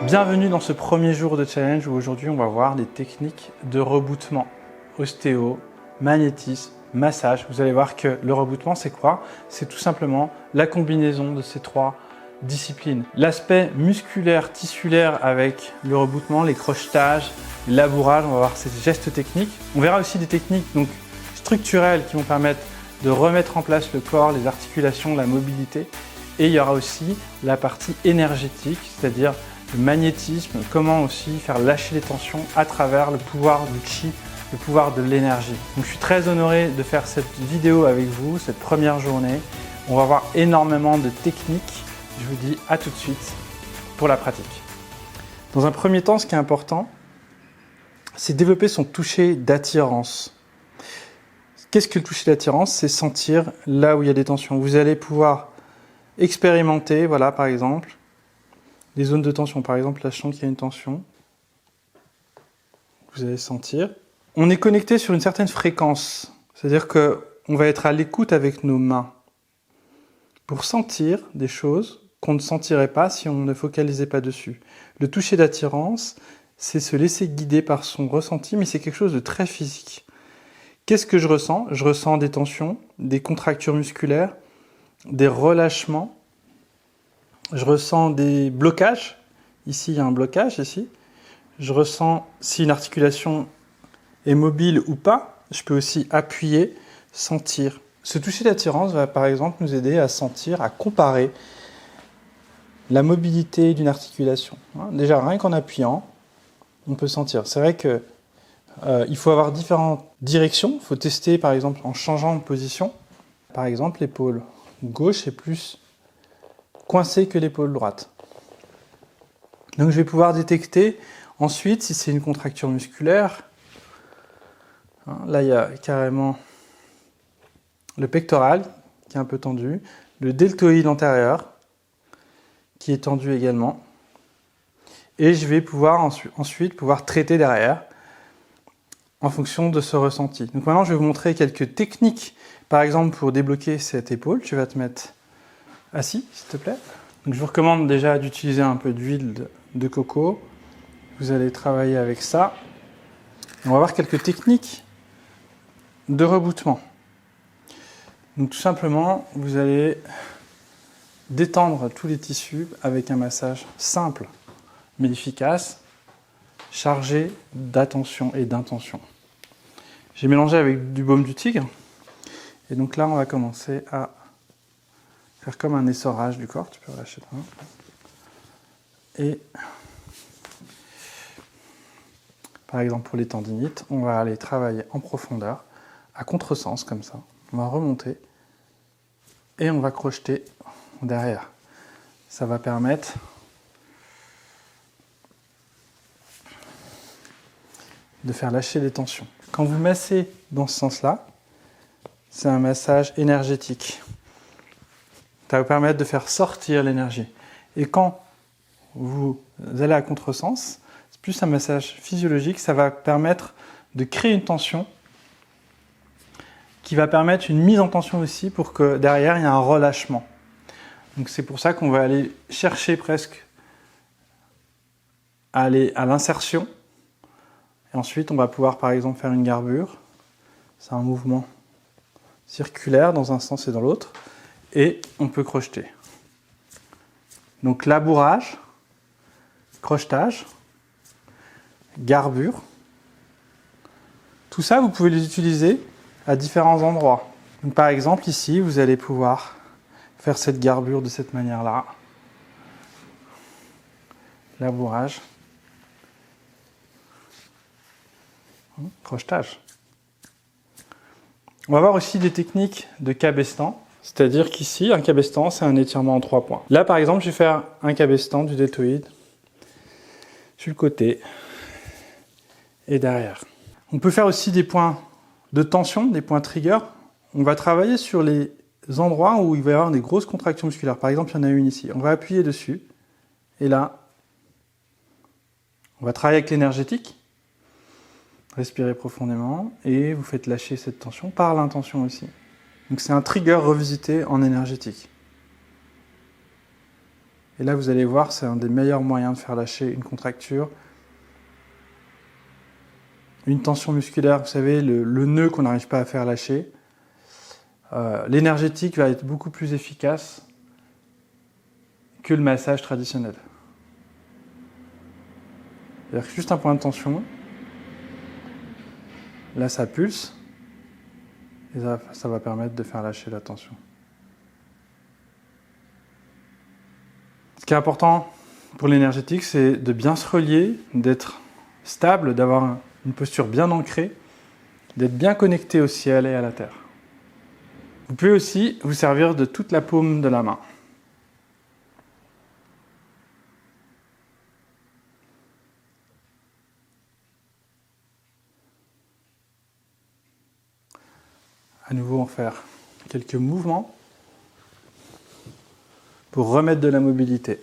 Bienvenue dans ce premier jour de challenge où aujourd'hui on va voir les techniques de rebootement, ostéo, magnétisme, massage. Vous allez voir que le rebootement c'est quoi? C'est tout simplement la combinaison de ces trois disciplines. L'aspect musculaire, tissulaire avec le rebootement, les crochetages, les labourages, on va voir ces gestes techniques. On verra aussi des techniques donc structurelles qui vont permettre de remettre en place le corps, les articulations, la mobilité. Et il y aura aussi la partie énergétique, c'est-à-dire le magnétisme, comment aussi faire lâcher les tensions à travers le pouvoir du chi, le pouvoir de l'énergie. Donc je suis très honoré de faire cette vidéo avec vous, cette première journée. On va voir énormément de techniques. Je vous dis à tout de suite pour la pratique. Dans un premier temps, ce qui est important, c'est développer son toucher d'attirance. Qu'est-ce que le toucher d'attirance? C'est sentir là où il y a des tensions. Vous allez pouvoir expérimenter, voilà par exemple, des zones de tension. Par exemple, là je sens qu'il y a une tension. Vous allez sentir. On est connecté sur une certaine fréquence. C'est-à-dire qu'on va être à l'écoute avec nos mains pour sentir des choses qu'on ne sentirait pas si on ne focalisait pas dessus. Le toucher d'attirance, c'est se laisser guider par son ressenti, mais c'est quelque chose de très physique. Qu'est-ce que je ressens? Je ressens des tensions, des contractures musculaires, des relâchements. Je ressens des blocages. Ici, il y a un blocage, ici. Je ressens si une articulation est mobile ou pas. Je peux aussi appuyer, sentir. Ce toucher d'attirance va par exemple nous aider à sentir, à comparer la mobilité d'une articulation. Déjà, rien qu'en appuyant, on peut sentir. C'est vrai que il faut avoir différentes directions. Il faut tester par exemple en changeant de position. Par exemple, l'épaule gauche est plus coincée que l'épaule droite. Donc je vais pouvoir détecter ensuite si c'est une contracture musculaire. Là, il y a carrément le pectoral qui est un peu tendu, le deltoïde antérieur qui est tendu également. Et je vais pouvoir ensuite pouvoir traiter derrière en fonction de ce ressenti. Donc maintenant, je vais vous montrer quelques techniques, par exemple pour débloquer cette épaule. Tu vas te mettre assis, s'il te plaît. Donc je vous recommande déjà d'utiliser un peu d'huile de coco. Vous allez travailler avec ça. On va voir quelques techniques de rebootement. Donc tout simplement, vous allez détendre tous les tissus avec un massage simple mais efficace, chargé d'attention et d'intention. J'ai mélangé avec du baume du tigre. Et donc là, on va commencer à faire comme un essorage du corps. Tu peux relâcher ta main. Et par exemple, pour les tendinites, on va aller travailler en profondeur, à contresens, comme ça. On va remonter et on va crocheter derrière. Ça va permettre de faire lâcher les tensions. Quand vous massez dans ce sens-là, c'est un massage énergétique. Ça va vous permettre de faire sortir l'énergie. Et quand vous allez à contresens, c'est plus un massage physiologique, ça va permettre de créer une tension qui va permettre une mise en tension aussi pour que derrière il y ait un relâchement. Donc c'est pour ça qu'on va aller chercher presque à aller à l'insertion. Et ensuite on va pouvoir par exemple faire une garbure. C'est un mouvement circulaire dans un sens et dans l'autre. Et on peut crocheter. Donc labourage, crochetage, garbure. Tout ça, vous pouvez les utiliser à différents endroits. Donc, par exemple, ici, vous allez pouvoir faire cette garbure de cette manière-là. Labourage. Crochetage. On va voir aussi des techniques de cabestan. C'est-à-dire qu'ici, un cabestan, c'est un étirement en 3 points. Là, par exemple, je vais faire un cabestan du deltoïde sur le côté et derrière. On peut faire aussi des points de tension, des points trigger. On va travailler sur les endroits où il va y avoir des grosses contractions musculaires. Par exemple, il y en a une ici. On va appuyer dessus. Et là, on va travailler avec l'énergétique. Respirez profondément et vous faites lâcher cette tension par l'intention aussi. Donc c'est un trigger revisité en énergétique. Et là, vous allez voir, c'est un des meilleurs moyens de faire lâcher une contracture. Une tension musculaire, vous savez, le nœud qu'on n'arrive pas à faire lâcher. L'énergétique va être beaucoup plus efficace que le massage traditionnel. C'est-à-dire que juste un point de tension, là ça pulse, et ça va permettre de faire lâcher la tension. Ce qui est important pour l'énergétique, c'est de bien se relier, d'être stable, d'avoir une posture bien ancrée, d'être bien connecté au ciel et à la terre. Vous pouvez aussi vous servir de toute la paume de la main. À nouveau, en faire quelques mouvements pour remettre de la mobilité.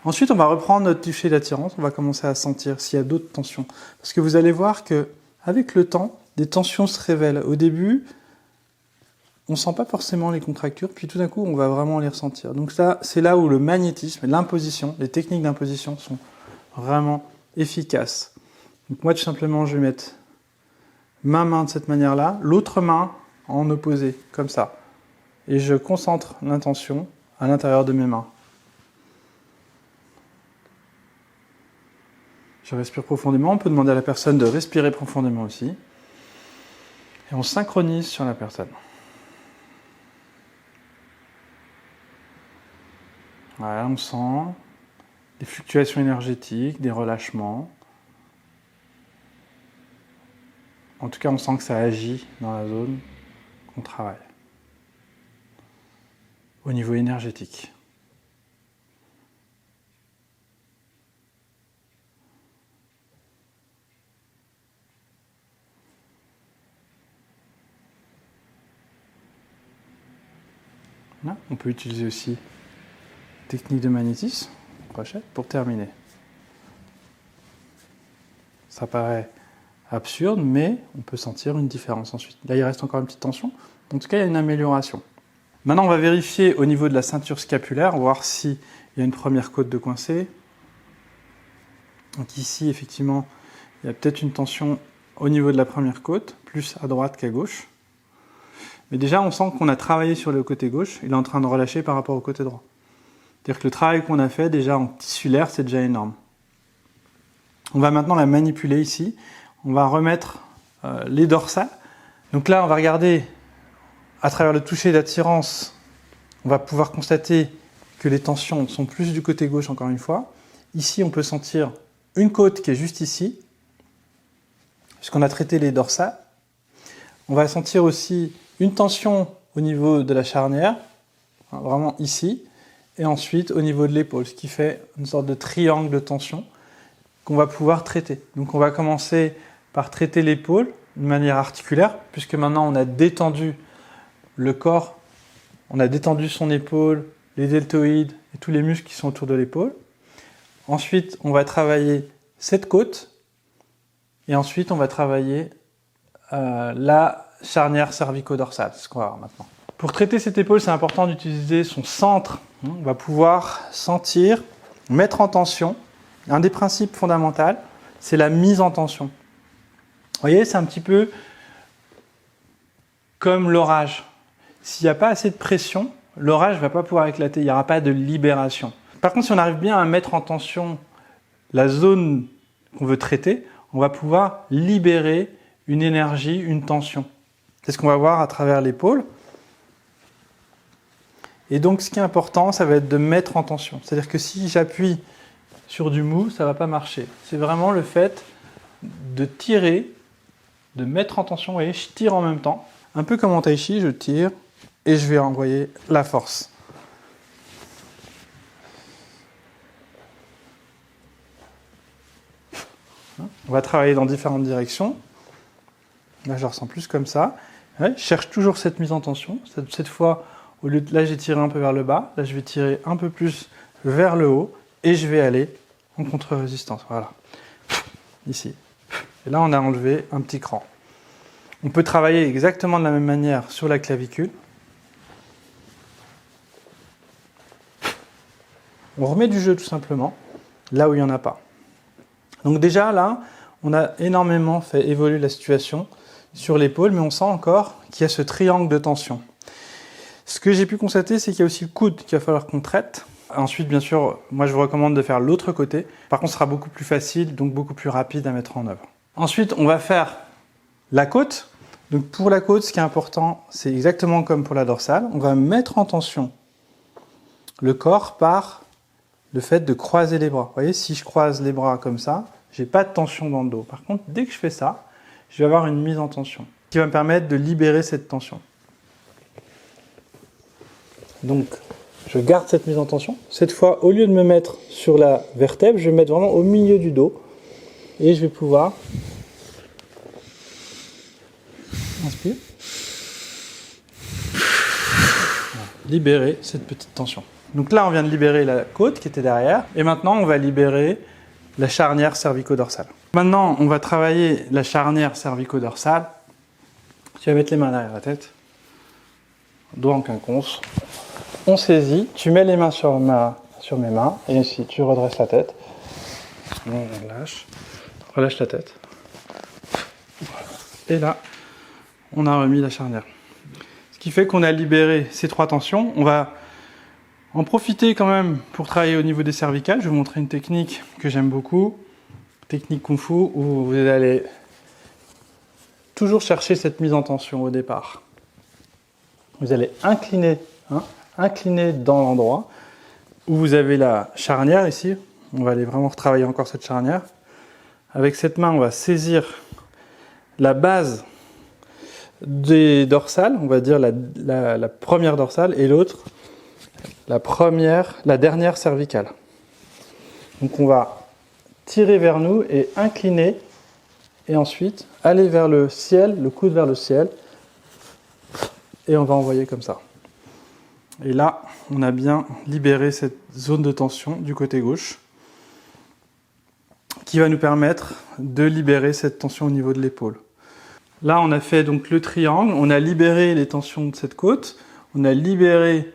Ensuite, on va reprendre notre toucher d'attirance, on va commencer à sentir s'il y a d'autres tensions. Parce que vous allez voir qu'avec le temps, des tensions se révèlent. Au début, on ne sent pas forcément les contractures, puis tout d'un coup, on va vraiment les ressentir. Donc ça, c'est là où le magnétisme, l'imposition, les techniques d'imposition sont vraiment efficaces. Donc moi, tout simplement, je vais mettre ma main de cette manière-là, l'autre main en opposé, comme ça. Et je concentre l'intention à l'intérieur de mes mains. Je respire profondément. On peut demander à la personne de respirer profondément aussi. Et on synchronise sur la personne. Voilà, on sent des fluctuations énergétiques, des relâchements. En tout cas, on sent que ça agit dans la zone qu'on travaille. Au niveau énergétique. Là, on peut utiliser aussi technique de magnétisme, crochet, pour terminer. Ça paraît absurde, mais on peut sentir une différence ensuite. Là, il reste encore une petite tension. En tout cas, il y a une amélioration. Maintenant, on va vérifier au niveau de la ceinture scapulaire, voir s'il y a une première côte de coincée. Donc ici, effectivement, il y a peut-être une tension au niveau de la première côte, plus à droite qu'à gauche. Mais déjà, on sent qu'on a travaillé sur le côté gauche, il est en train de relâcher par rapport au côté droit. C'est-à-dire que le travail qu'on a fait déjà en tissulaire, c'est déjà énorme. On va maintenant la manipuler ici. On va remettre les dorsales. Donc là, on va regarder à travers le toucher d'attirance, on va pouvoir constater que les tensions sont plus du côté gauche encore une fois. Ici, on peut sentir une côte qui est juste ici, puisqu'on a traité les dorsales. On va sentir aussi une tension au niveau de la charnière, vraiment ici, et ensuite au niveau de l'épaule, ce qui fait une sorte de triangle de tension qu'on va pouvoir traiter. Donc on va commencer par traiter l'épaule de manière articulaire, puisque maintenant on a détendu le corps, on a détendu son épaule, les deltoïdes et tous les muscles qui sont autour de l'épaule. Ensuite, on va travailler cette côte, et ensuite on va travailler la charnière cervico-dorsale, c'est ce qu'on va voir maintenant. Pour traiter cette épaule, c'est important d'utiliser son centre. On va pouvoir sentir, mettre en tension. Un des principes fondamentaux, c'est la mise en tension. Vous voyez, c'est un petit peu comme l'orage. S'il n'y a pas assez de pression, l'orage ne va pas pouvoir éclater, il n'y aura pas de libération. Par contre, si on arrive bien à mettre en tension la zone qu'on veut traiter, on va pouvoir libérer une énergie, une tension. C'est ce qu'on va voir à travers l'épaule. Et donc, ce qui est important, ça va être de mettre en tension. C'est-à-dire que si j'appuie sur du mou, ça ne va pas marcher. C'est vraiment le fait de tirer, de mettre en tension. Vous voyez, je tire en même temps. Un peu comme en tai chi, je tire et je vais envoyer la force. On va travailler dans différentes directions. Là, je le ressens plus comme ça. Ouais, je cherche toujours cette mise en tension. Cette fois, au lieu de là, j'ai tiré un peu vers le bas. Là, je vais tirer un peu plus vers le haut et je vais aller en contre-résistance. Voilà. Ici. Et là, on a enlevé un petit cran. On peut travailler exactement de la même manière sur la clavicule. On remet du jeu tout simplement, là où il n'y en a pas. Donc déjà là, on a énormément fait évoluer la situation sur l'épaule, mais on sent encore qu'il y a ce triangle de tension. Ce que j'ai pu constater, c'est qu'il y a aussi le coude qu'il va falloir qu'on traite. Ensuite, bien sûr, moi je vous recommande de faire l'autre côté. Par contre, ce sera beaucoup plus facile, donc beaucoup plus rapide à mettre en œuvre. Ensuite, on va faire la côte. Donc pour la côte, ce qui est important, c'est exactement comme pour la dorsale. On va mettre en tension le corps par le fait de croiser les bras. Vous voyez, si je croise les bras comme ça, j'ai pas de tension dans le dos. Par contre, dès que je fais ça, je vais avoir une mise en tension qui va me permettre de libérer cette tension. Donc, je garde cette mise en tension. Cette fois, au lieu de me mettre sur la vertèbre, je vais me mettre vraiment au milieu du dos et je vais pouvoir inspire, libérer cette petite tension. Donc là, on vient de libérer la côte qui était derrière. Et maintenant, on va libérer la charnière cervico-dorsale. Maintenant, on va travailler la charnière cervico-dorsale. Tu vas mettre les mains derrière la tête. Dos en quinconce. On saisit. Tu mets les mains sur mes mains. Et ici, tu redresses la tête. On relâche. Relâche la tête. Et là, on a remis la charnière. Ce qui fait qu'on a libéré ces trois tensions. On va en profiter quand même pour travailler au niveau des cervicales. Je vais vous montrer une technique que j'aime beaucoup, technique Kung Fu, où vous allez toujours chercher cette mise en tension au départ. Vous allez incliner dans l'endroit où vous avez la charnière ici. On va aller vraiment retravailler encore cette charnière. Avec cette main, on va saisir la base des dorsales, on va dire la première dorsale, et l'autre la dernière cervicale. Donc on va tirer vers nous et incliner et ensuite aller vers le ciel, le coude vers le ciel et on va envoyer comme ça. Et là, on a bien libéré cette zone de tension du côté gauche qui va nous permettre de libérer cette tension au niveau de l'épaule. Là, on a fait donc le triangle, on a libéré les tensions de cette côte, on a libéré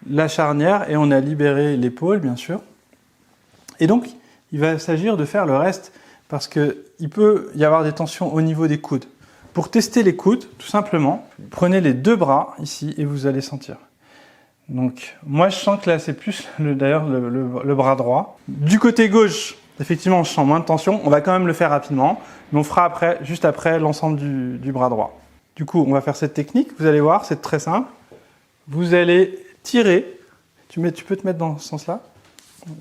la charnière et on a libéré l'épaule, bien sûr. Et donc, il va s'agir de faire le reste parce qu'il peut y avoir des tensions au niveau des coudes. Pour tester les coudes, tout simplement, prenez les deux bras ici et vous allez sentir. Donc, moi, je sens que là, c'est plus d'ailleurs le bras droit. Du côté gauche, effectivement, je sens moins de tension. On va quand même le faire rapidement, mais on fera après, juste après l'ensemble du bras droit. Du coup, on va faire cette technique. Vous allez voir, c'est très simple. Vous allez tirer, tu peux te mettre dans ce sens-là,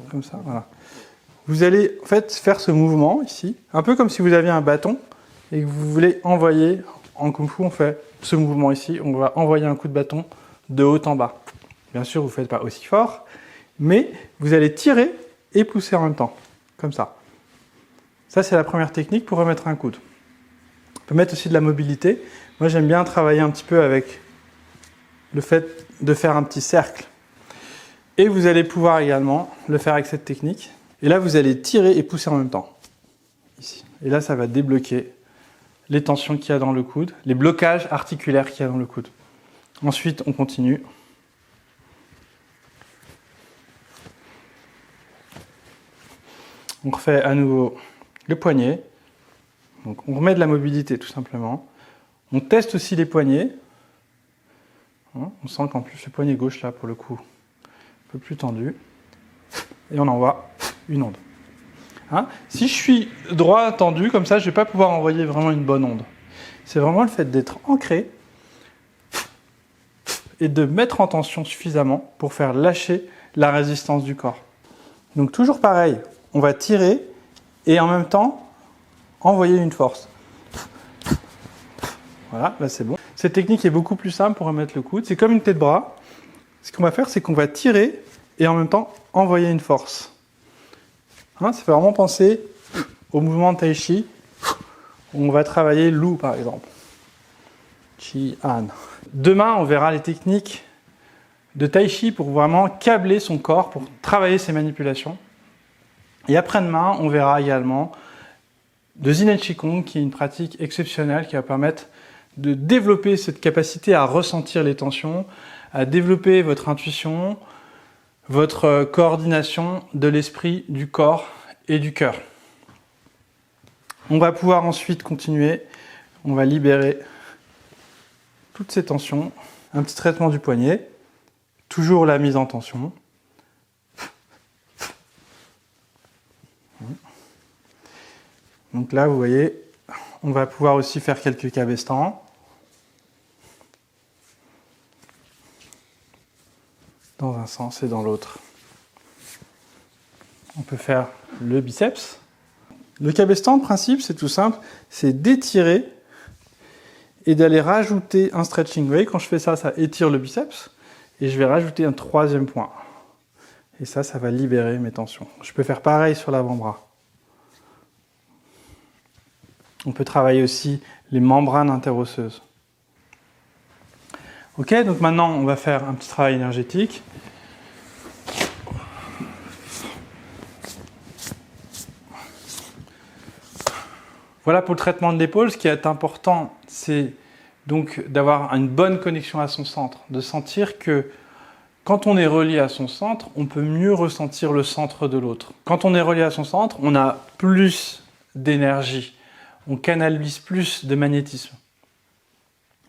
comme ça, voilà. Vous allez en fait faire ce mouvement ici, un peu comme si vous aviez un bâton et que vous voulez envoyer, en Kung Fu on fait ce mouvement ici, on va envoyer un coup de bâton de haut en bas. Bien sûr, vous ne faites pas aussi fort, mais vous allez tirer et pousser en même temps, comme ça. Ça, c'est la première technique pour remettre un coude. On peut mettre aussi de la mobilité. Moi, j'aime bien travailler un petit peu avec le fait de faire un petit cercle. Et vous allez pouvoir également le faire avec cette technique. Et là, vous allez tirer et pousser en même temps. Ici. Et là, ça va débloquer les tensions qu'il y a dans le coude, les blocages articulaires qu'il y a dans le coude. Ensuite, on continue. On refait à nouveau le poignet. Donc, on remet de la mobilité tout simplement. On teste aussi les poignets. On sent qu'en plus le poignet gauche là pour le coup un peu plus tendu et on envoie une onde. Si je suis droit tendu comme ça, je ne vais pas pouvoir envoyer vraiment une bonne onde. C'est vraiment le fait d'être ancré et de mettre en tension suffisamment pour faire lâcher la résistance du corps. Donc toujours pareil, on va tirer et en même temps envoyer une force. Voilà, là c'est bon. Cette technique est beaucoup plus simple pour remettre le coude. C'est comme une tête de bras. Ce qu'on va faire, c'est qu'on va tirer et en même temps envoyer une force. Ça fait vraiment penser au mouvement de Tai Chi où on va travailler l'U par exemple. Chi-an. Demain, on verra les techniques de Tai Chi pour vraiment câbler son corps, pour travailler ses manipulations. Et après-demain, on verra également de Yin Qigong, qui est une pratique exceptionnelle qui va permettre de développer cette capacité à ressentir les tensions, à développer votre intuition, votre coordination de l'esprit, du corps et du cœur. On va pouvoir ensuite continuer, on va libérer toutes ces tensions. Un petit traitement du poignet, toujours la mise en tension. Donc là, vous voyez, on va pouvoir aussi faire quelques cabestans. Dans un sens et dans l'autre. On peut faire le biceps. Le cabestan, le principe, c'est tout simple, c'est d'étirer et d'aller rajouter un stretching. Vous voyez, quand je fais ça, ça étire le biceps et je vais rajouter un troisième point. Et ça va libérer mes tensions. Je peux faire pareil sur l'avant-bras. On peut travailler aussi les membranes interosseuses. Ok, donc maintenant on va faire un petit travail énergétique. Voilà pour le traitement de l'épaule. Ce qui est important, c'est donc d'avoir une bonne connexion à son centre, de sentir que quand on est relié à son centre, on peut mieux ressentir le centre de l'autre. Quand on est relié à son centre, on a plus d'énergie, on canalise plus de magnétisme.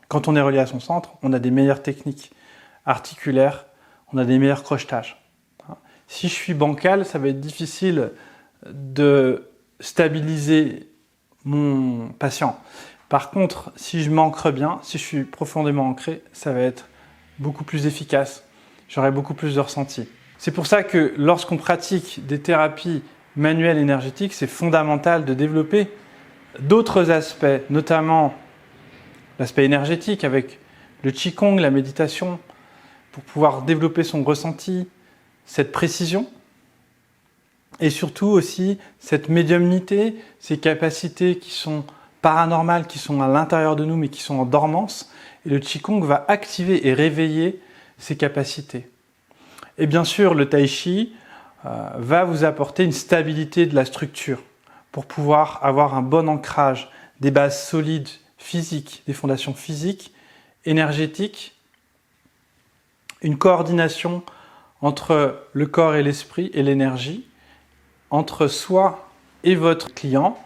Quand on est relié à son centre, on a des meilleures techniques articulaires, on a des meilleurs crochetages. Si je suis bancal, ça va être difficile de stabiliser mon patient. Par contre, si je m'ancre bien, si je suis profondément ancré, ça va être beaucoup plus efficace. J'aurai beaucoup plus de ressenti. C'est pour ça que lorsqu'on pratique des thérapies manuelles énergétiques, c'est fondamental de développer d'autres aspects, notamment l'aspect énergétique avec le Qigong, la méditation, pour pouvoir développer son ressenti, cette précision, et surtout aussi cette médiumnité, ces capacités qui sont paranormales, qui sont à l'intérieur de nous, mais qui sont en dormance. Et le Qigong va activer et réveiller ces capacités. Et bien sûr, le Tai Chi va vous apporter une stabilité de la structure pour pouvoir avoir un bon ancrage, des bases solides, physiques, des fondations physiques, énergétiques, une coordination entre le corps et l'esprit et l'énergie, entre soi et votre client,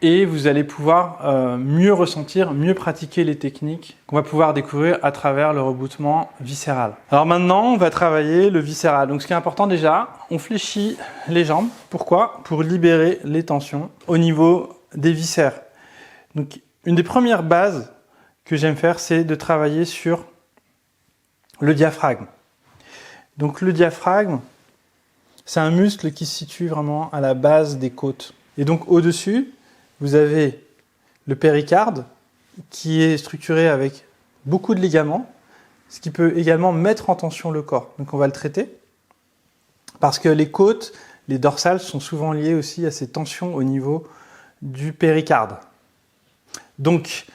et vous allez pouvoir mieux ressentir, mieux pratiquer les techniques qu'on va pouvoir découvrir à travers le rebootement viscéral. Alors maintenant, on va travailler le viscéral. Donc ce qui est important déjà, on fléchit les jambes. Pourquoi? Pour libérer les tensions au niveau des viscères. Donc une des premières bases que j'aime faire, c'est de travailler sur le diaphragme. Donc le diaphragme, c'est un muscle qui se situe vraiment à la base des côtes. Et donc au-dessus, vous avez le péricarde qui est structuré avec beaucoup de ligaments, ce qui peut également mettre en tension le corps. Donc on va le traiter parce que les côtes, les dorsales sont souvent liées aussi à ces tensions au niveau du péricarde. Donc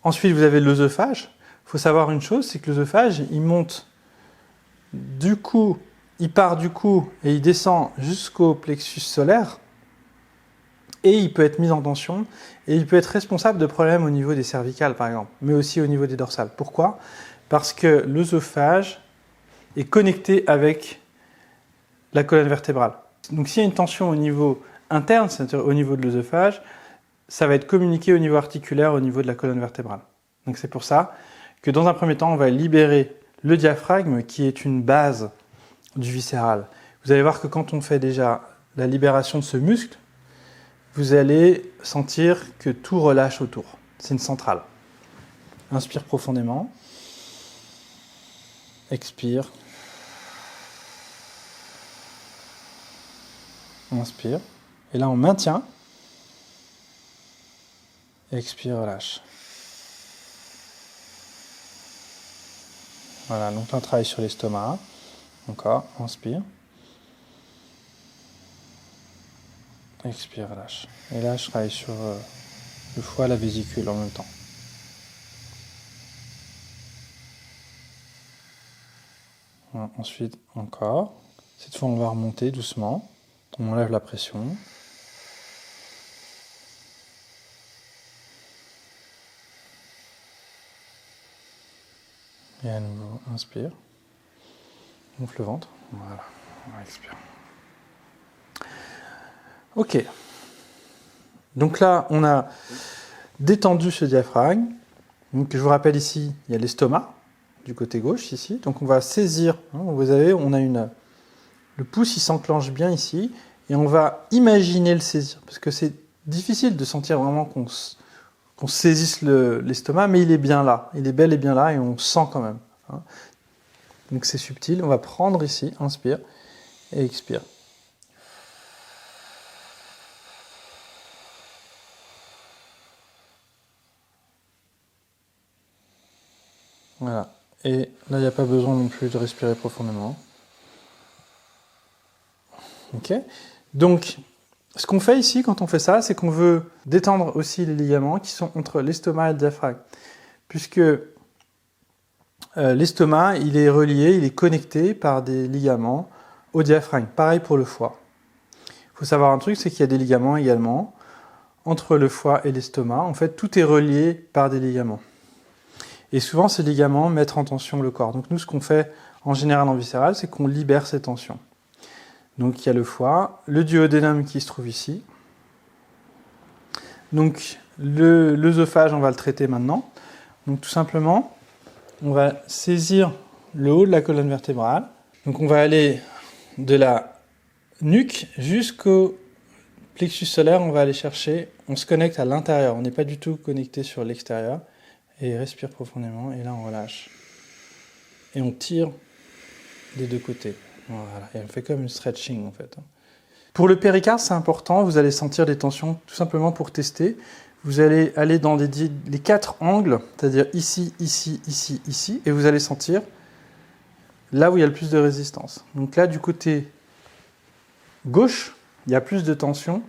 ensuite vous avez l'œsophage. Il faut savoir une chose, c'est que l'œsophage, il monte du cou, il part du cou et il descend jusqu'au plexus solaire. Et il peut être mis en tension et il peut être responsable de problèmes au niveau des cervicales par exemple, mais aussi au niveau des dorsales. Pourquoi? Parce que l'œsophage est connecté avec la colonne vertébrale. Donc s'il y a une tension au niveau interne, c'est-à-dire au niveau de l'œsophage, ça va être communiqué au niveau articulaire, au niveau de la colonne vertébrale. Donc c'est pour ça que dans un premier temps, on va libérer le diaphragme qui est une base du viscéral. Vous allez voir que quand on fait déjà la libération de ce muscle, vous allez sentir que tout relâche autour. C'est une centrale. Inspire profondément. Expire. Inspire. Et là, on maintient. Expire, relâche. Voilà, donc là, on travaille sur l'estomac. Encore, inspire. Expire, relâche. Et là, je travaille sur le foie, la vésicule en même temps. Voilà, ensuite, encore. Cette fois, on va remonter doucement. On enlève la pression. Et à nouveau, inspire. Gonfle le ventre. Voilà, on expire. Ok. Donc là, on a détendu ce diaphragme. Donc je vous rappelle ici, il y a l'estomac du côté gauche ici. Donc on va saisir. Vous savez, on a le pouce, il s'enclenche bien ici. Et on va imaginer le saisir. Parce que c'est difficile de sentir vraiment qu'on saisisse l'estomac, mais il est bien là. Il est bel et bien là et on sent quand même. Donc c'est subtil. On va prendre ici, inspire et expire. Voilà. Et là, il n'y a pas besoin non plus de respirer profondément. Ok. Donc, ce qu'on fait ici, quand on fait ça, c'est qu'on veut détendre aussi les ligaments qui sont entre l'estomac et le diaphragme. Puisque l'estomac, il est relié, il est connecté par des ligaments au diaphragme. Pareil pour le foie. Il faut savoir un truc, c'est qu'il y a des ligaments également entre le foie et l'estomac. En fait, tout est relié par des ligaments. Et souvent, ces ligaments mettent en tension le corps. Donc nous, ce qu'on fait en général en viscéral, c'est qu'on libère ces tensions. Donc il y a le foie, le duodénum qui se trouve ici. Donc l'œsophage, on va le traiter maintenant. Donc tout simplement, on va saisir le haut de la colonne vertébrale. Donc on va aller de la nuque jusqu'au plexus solaire, on va aller chercher, on se connecte à l'intérieur, on n'est pas du tout connecté sur l'extérieur. Et respire profondément, et là on relâche. Et on tire des deux côtés. Voilà, et on fait comme une stretching en fait. Pour le péricarde, c'est important, vous allez sentir des tensions, tout simplement pour tester. Vous allez aller dans les 4 angles, c'est-à-dire ici, ici, ici, ici, et vous allez sentir là où il y a le plus de résistance. Donc là, du côté gauche, il y a plus de tension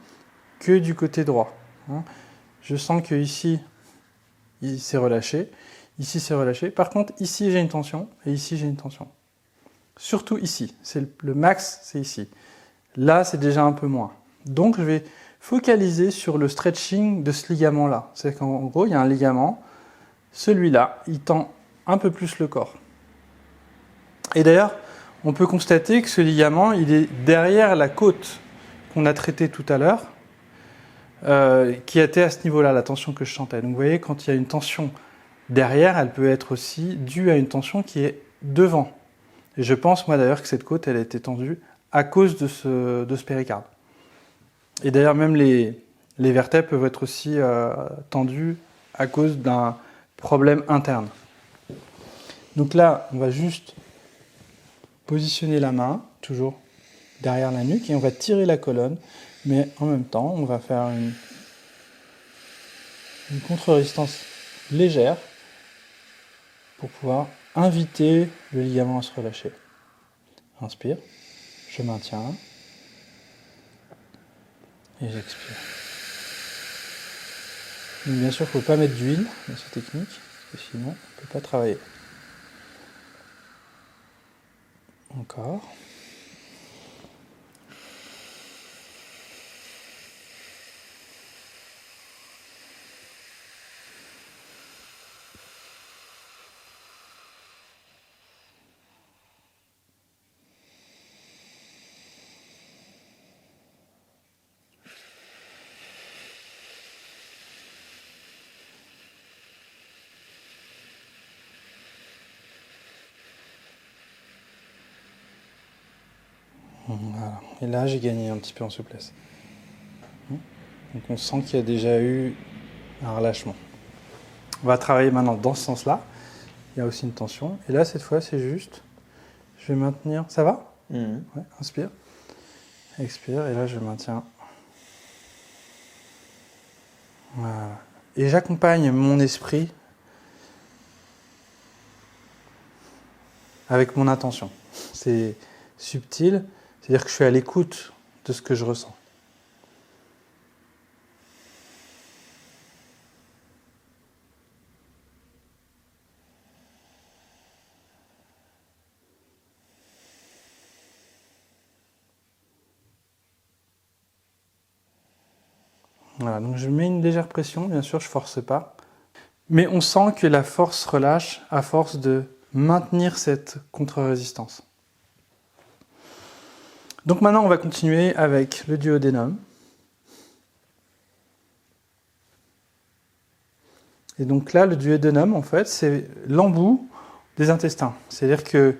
que du côté droit. Je sens que ici, il s'est relâché. Ici, c'est relâché. Par contre, ici, j'ai une tension et ici, j'ai une tension. Surtout ici. Le max, c'est ici. Là, c'est déjà un peu moins. Donc, je vais focaliser sur le stretching de ce ligament-là. C'est-à-dire qu'en gros, il y a un ligament. Celui-là, il tend un peu plus le corps. Et d'ailleurs, on peut constater que ce ligament, il est derrière la côte qu'on a traitée tout à l'heure, qui était à ce niveau-là, la tension que je sentais. Donc vous voyez, quand il y a une tension derrière, elle peut être aussi due à une tension qui est devant. Et je pense, moi d'ailleurs, que cette côte, elle a été tendue à cause de ce péricarde. Et d'ailleurs, même les vertèbres peuvent être aussi tendues à cause d'un problème interne. Donc là, on va juste positionner la main, toujours derrière la nuque, et on va tirer la colonne. Mais en même temps, on va faire une contre-résistance légère pour pouvoir inviter le ligament à se relâcher. Inspire, je maintiens et j'expire. Donc bien sûr, il ne faut pas mettre d'huile dans cette technique, parce que sinon, on ne peut pas travailler. Encore. Voilà. Et là, j'ai gagné un petit peu en souplesse. Donc on sent qu'il y a déjà eu un relâchement. On va travailler maintenant dans ce sens-là. Il y a aussi une tension. Et là, cette fois, c'est juste, je vais maintenir. Ça va ? Ouais, inspire. Expire. Et là, je maintiens. Voilà. Et j'accompagne mon esprit avec mon intention. C'est subtil. C'est-à-dire que je suis à l'écoute de ce que je ressens. Voilà, donc je mets une légère pression, bien sûr, je ne force pas. Mais on sent que la force relâche à force de maintenir cette contre-résistance. Donc maintenant, on va continuer avec le duodénum. Et donc là, le duodénum, en fait, c'est l'embout des intestins. C'est-à-dire que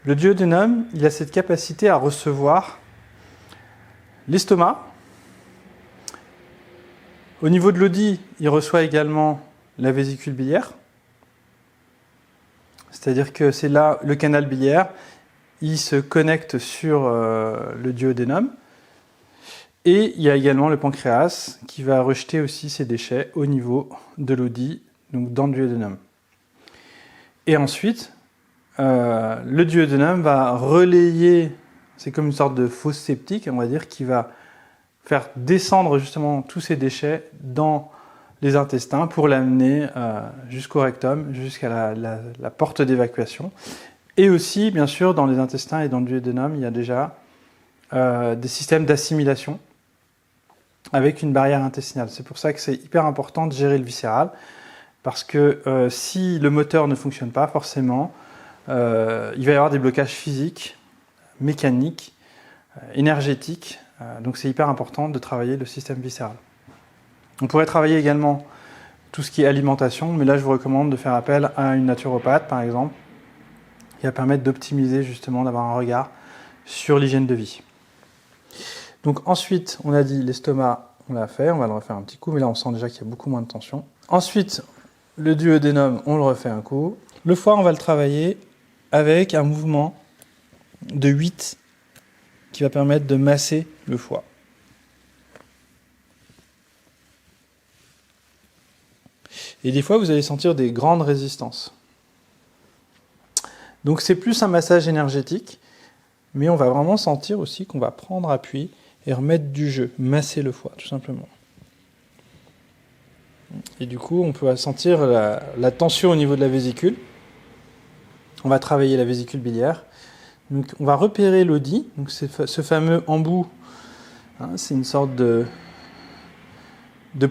le duodénum, il a cette capacité à recevoir l'estomac. Au niveau de l'audit, il reçoit également la vésicule biliaire. C'est-à-dire que c'est là le canal biliaire, il se connecte sur le duodénum. Et il y a également le pancréas qui va rejeter aussi ses déchets au niveau de l'audit, donc dans le duodénum. Et ensuite, le duodénum va relayer, c'est comme une sorte de fosse septique, on va dire, qui va faire descendre justement tous ces déchets dans les intestins pour l'amener jusqu'au rectum, jusqu'à la porte d'évacuation. Et aussi, bien sûr, dans les intestins et dans le duodénum, il y a déjà des systèmes d'assimilation avec une barrière intestinale. C'est pour ça que c'est hyper important de gérer le viscéral, parce que si le moteur ne fonctionne pas, forcément, il va y avoir des blocages physiques, mécaniques, énergétiques. Donc c'est hyper important de travailler le système viscéral. On pourrait travailler également tout ce qui est alimentation, mais là je vous recommande de faire appel à une naturopathe, par exemple, qui va permettre d'optimiser justement, d'avoir un regard sur l'hygiène de vie. Donc ensuite, on a dit l'estomac, on l'a fait, on va le refaire un petit coup, mais là on sent déjà qu'il y a beaucoup moins de tension. Ensuite, le duodénum, on le refait un coup. Le foie, on va le travailler avec un mouvement de 8 qui va permettre de masser le foie. Et des fois, vous allez sentir des grandes résistances. Donc c'est plus un massage énergétique, mais on va vraiment sentir aussi qu'on va prendre appui et remettre du jeu, masser le foie, tout simplement. Et du coup, on peut sentir la tension au niveau de la vésicule. On va travailler la vésicule biliaire. Donc, on va repérer l'audit, donc ce fameux embout, hein, c'est une sorte de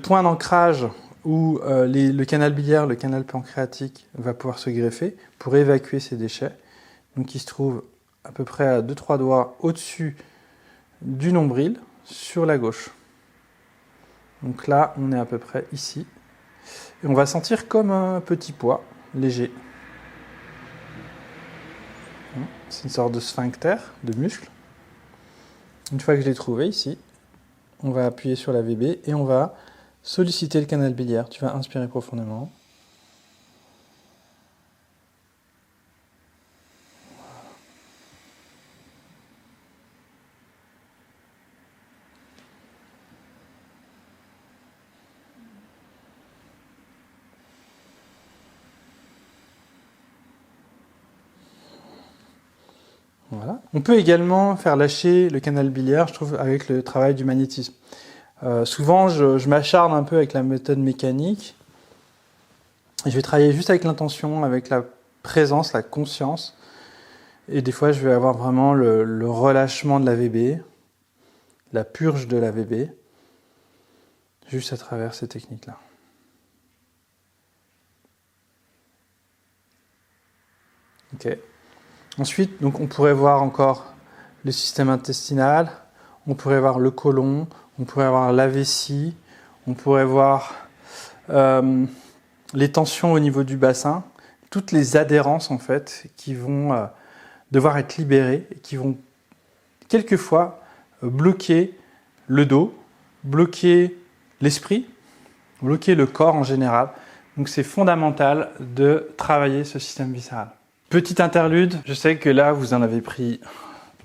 point d'ancrage où le canal biliaire, le canal pancréatique va pouvoir se greffer pour évacuer ces déchets. Donc il se trouve à peu près à 2-3 doigts au-dessus du nombril sur la gauche. Donc là, on est à peu près ici. Et on va sentir comme un petit poids léger. C'est une sorte de sphincter, de muscle. Une fois que je l'ai trouvé ici, on va appuyer sur la VB et on va solliciter le canal biliaire. Tu vas inspirer profondément. Voilà. On peut également faire lâcher le canal biliaire, je trouve, avec le travail du magnétisme. Souvent, je m'acharne un peu avec la méthode mécanique. Je vais travailler juste avec l'intention, avec la présence, la conscience. Et des fois, je vais avoir vraiment le relâchement de la VB, la purge de la VB, juste à travers ces techniques-là. Ok. Ensuite, donc, on pourrait voir encore le système intestinal, on pourrait voir le côlon, on pourrait voir la vessie, on pourrait voir les tensions au niveau du bassin, toutes les adhérences en fait qui vont devoir être libérées et qui vont quelquefois bloquer le dos, bloquer l'esprit, bloquer le corps en général. Donc c'est fondamental de travailler ce système viscéral. Petite interlude, je sais que là vous en avez pris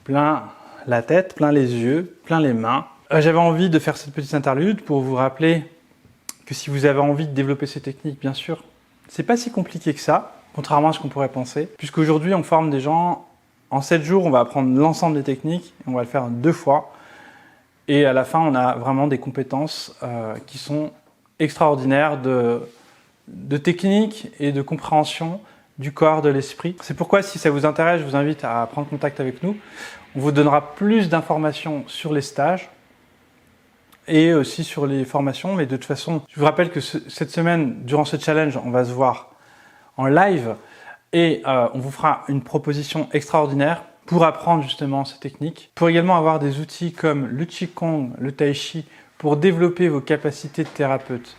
plein la tête, plein les yeux, plein les mains. J'avais envie de faire cette petite interlude pour vous rappeler que si vous avez envie de développer ces techniques, bien sûr, c'est pas si compliqué que ça, contrairement à ce qu'on pourrait penser, puisqu'aujourd'hui on forme des gens, en 7 jours on va apprendre l'ensemble des techniques, et on va le faire 2 fois, et à la fin on a vraiment des compétences qui sont extraordinaires de technique et de compréhension du corps, de l'esprit. C'est pourquoi, si ça vous intéresse, je vous invite à prendre contact avec nous. On vous donnera plus d'informations sur les stages et aussi sur les formations. Mais de toute façon, je vous rappelle que cette semaine, durant ce challenge, on va se voir en live Et on vous fera une proposition extraordinaire pour apprendre justement ces techniques, pour également avoir des outils comme le Qigong, le Tai Chi, pour développer vos capacités de thérapeute.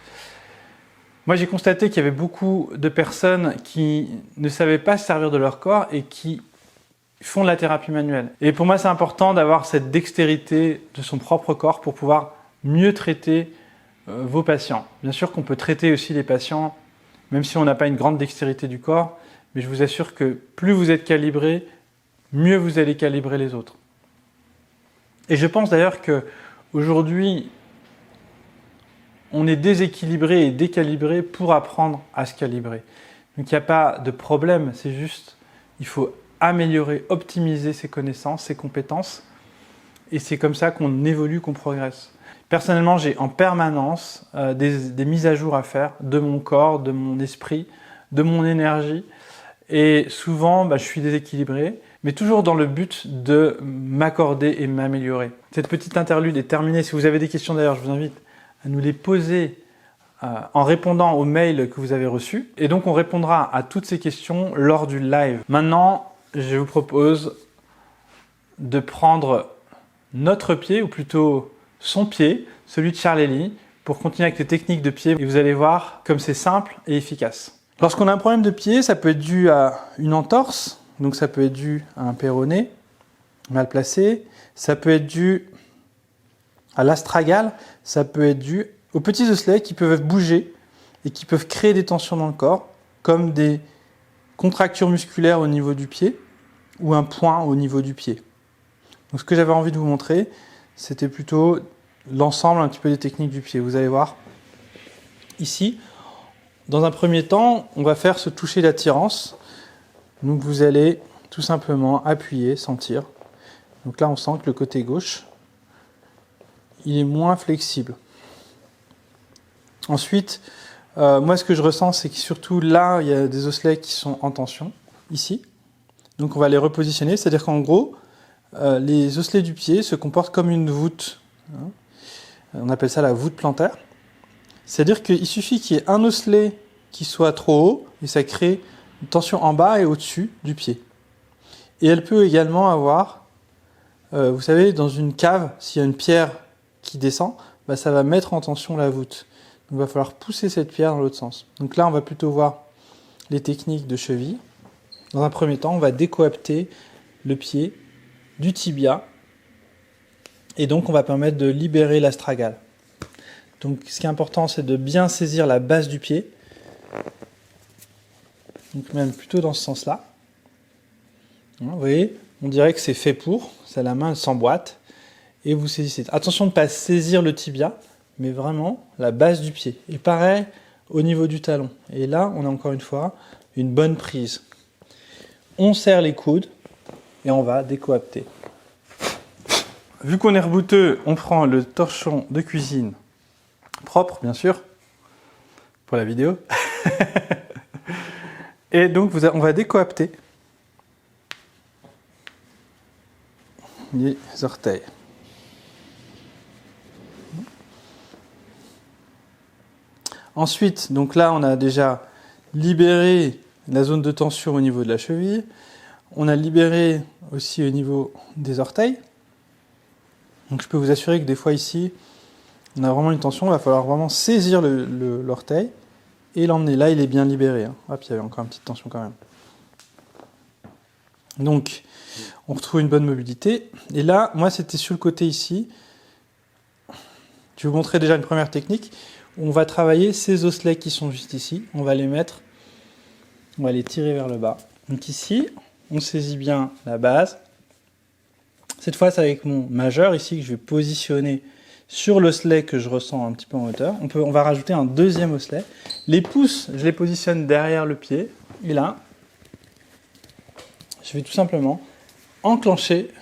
Moi, j'ai constaté qu'il y avait beaucoup de personnes qui ne savaient pas se servir de leur corps et qui font de la thérapie manuelle. Et pour moi, c'est important d'avoir cette dextérité de son propre corps pour pouvoir mieux traiter vos patients. Bien sûr qu'on peut traiter aussi les patients, même si on n'a pas une grande dextérité du corps, mais je vous assure que plus vous êtes calibré, mieux vous allez calibrer les autres. Et je pense d'ailleurs qu'aujourd'hui, on est déséquilibré et décalibré pour apprendre à se calibrer. Donc il n'y a pas de problème, c'est juste, il faut améliorer, optimiser ses connaissances, ses compétences, et c'est comme ça qu'on évolue, qu'on progresse. Personnellement, j'ai en permanence des mises à jour à faire de mon corps, de mon esprit, de mon énergie, et souvent, je suis déséquilibré, mais toujours dans le but de m'accorder et m'améliorer. Cette petite interlude est terminée. Si vous avez des questions d'ailleurs, je vous invite à nous les poser en répondant aux mails que vous avez reçus. Et donc, on répondra à toutes ces questions lors du live. Maintenant, je vous propose de prendre notre pied, ou plutôt son pied, celui de Charlélie, pour continuer avec les techniques de pied. Et vous allez voir comme c'est simple et efficace. Lorsqu'on a un problème de pied, ça peut être dû à une entorse, donc ça peut être dû à un péroné mal placé, ça peut être dû à l'astragale, ça peut être dû aux petits osselets qui peuvent bouger et qui peuvent créer des tensions dans le corps, comme des contractures musculaires au niveau du pied ou un point au niveau du pied. Donc ce que j'avais envie de vous montrer, c'était plutôt l'ensemble un petit peu des techniques du pied. Vous allez voir ici, dans un premier temps, on va faire ce toucher d'attirance. Donc vous allez tout simplement appuyer, sentir. Donc là on sent que le côté gauche, il est moins flexible. Ensuite, moi ce que je ressens, c'est que surtout là, il y a des osselets qui sont en tension, ici. Donc on va les repositionner, c'est-à-dire qu'en gros, les osselets du pied se comportent comme une voûte. On appelle ça la voûte plantaire. C'est-à-dire qu'il suffit qu'il y ait un osselet qui soit trop haut, et ça crée une tension en bas et au-dessus du pied. Et elle peut également avoir, vous savez, dans une cave, s'il y a une pierre qui descend, ça va mettre en tension la voûte. Donc il va falloir pousser cette pierre dans l'autre sens. Donc là, on va plutôt voir les techniques de cheville. Dans un premier temps, on va décoapter le pied du tibia, et donc on va permettre de libérer l'astragale. Donc ce qui est important, c'est de bien saisir la base du pied, donc même plutôt dans ce sens-là. Vous voyez, on dirait que c'est fait pour, c'est la main, elle s'emboîte, et vous saisissez. Attention de ne pas saisir le tibia, mais vraiment la base du pied. Et pareil au niveau du talon. Et là, on a encore une fois une bonne prise. On serre les coudes et on va décoapter. Vu qu'on est rebouteux, on prend le torchon de cuisine propre, bien sûr, pour la vidéo. Et donc, on va décoapter les orteils. Ensuite, donc là, on a déjà libéré la zone de tension au niveau de la cheville. On a libéré aussi au niveau des orteils. Donc je peux vous assurer que des fois ici, on a vraiment une tension. Il va falloir vraiment saisir l'orteil et l'emmener. Là, il est bien libéré. Hop, il y avait encore une petite tension quand même. Donc, on retrouve une bonne mobilité. Et là, moi, c'était sur le côté ici. Je vais vous montrer déjà une première technique. On va travailler ces osselets qui sont juste ici. On va les mettre, on va les tirer vers le bas. Donc ici, on saisit bien la base. Cette fois, c'est avec mon majeur ici que je vais positionner sur l'osselet que je ressens un petit peu en hauteur. On va rajouter un deuxième osselet. Les pouces, je les positionne derrière le pied. Et là, je vais tout simplement enclencher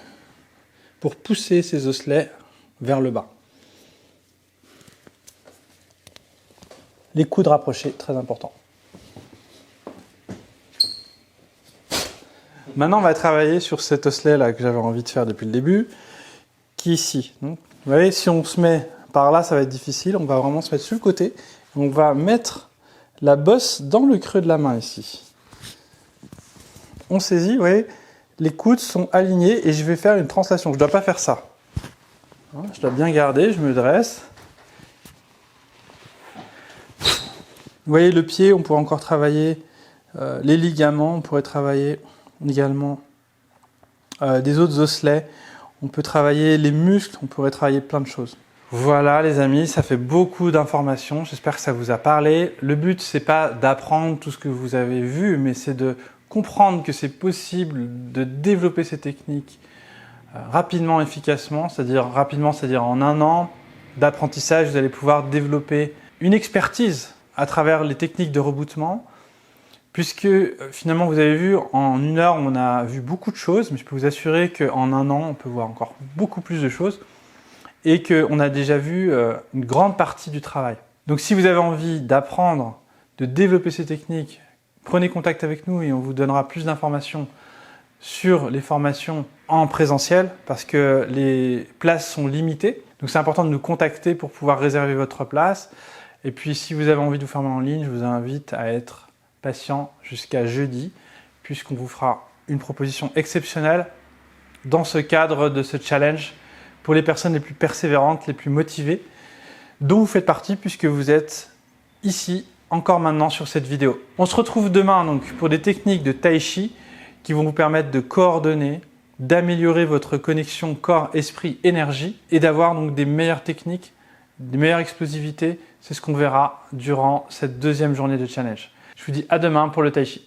pour pousser ces osselets vers le bas. Les coudes rapprochés, très important. Maintenant, on va travailler sur cet osselet-là que j'avais envie de faire depuis le début, qui est ici. Donc, vous voyez, si on se met par là, ça va être difficile. On va vraiment se mettre sur le côté. On va mettre la bosse dans le creux de la main ici. on saisit, vous voyez, les coudes sont alignés et je vais faire une translation. Je ne dois pas faire ça. Je dois bien garder, je me dresse. Vous voyez le pied, on pourrait encore travailler les ligaments, on pourrait travailler également des autres osselets, on peut travailler les muscles, on pourrait travailler plein de choses. Voilà les amis, ça fait beaucoup d'informations, j'espère que ça vous a parlé. Le but c'est pas d'apprendre tout ce que vous avez vu, mais c'est de comprendre que c'est possible de développer ces techniques rapidement, efficacement, c'est-à-dire en un an d'apprentissage, vous allez pouvoir développer une expertise à travers les techniques de rebootement, puisque finalement vous avez vu, en une heure on a vu beaucoup de choses, mais je peux vous assurer qu'en un an on peut voir encore beaucoup plus de choses, et qu'on a déjà vu une grande partie du travail. Donc si vous avez envie d'apprendre, de développer ces techniques, prenez contact avec nous et on vous donnera plus d'informations sur les formations en présentiel parce que les places sont limitées. Donc c'est important de nous contacter pour pouvoir réserver votre place. Et puis si vous avez envie de vous former en ligne, je vous invite à être patient jusqu'à jeudi puisqu'on vous fera une proposition exceptionnelle dans ce cadre de ce challenge pour les personnes les plus persévérantes, les plus motivées, dont vous faites partie puisque vous êtes ici encore maintenant sur cette vidéo. On se retrouve demain donc pour des techniques de Tai Chi qui vont vous permettre de coordonner, d'améliorer votre connexion corps, esprit, énergie et d'avoir donc des meilleures techniques, des meilleures explosivités. C'est ce qu'on verra durant cette deuxième journée de challenge. Je vous dis à demain pour le Tai Chi.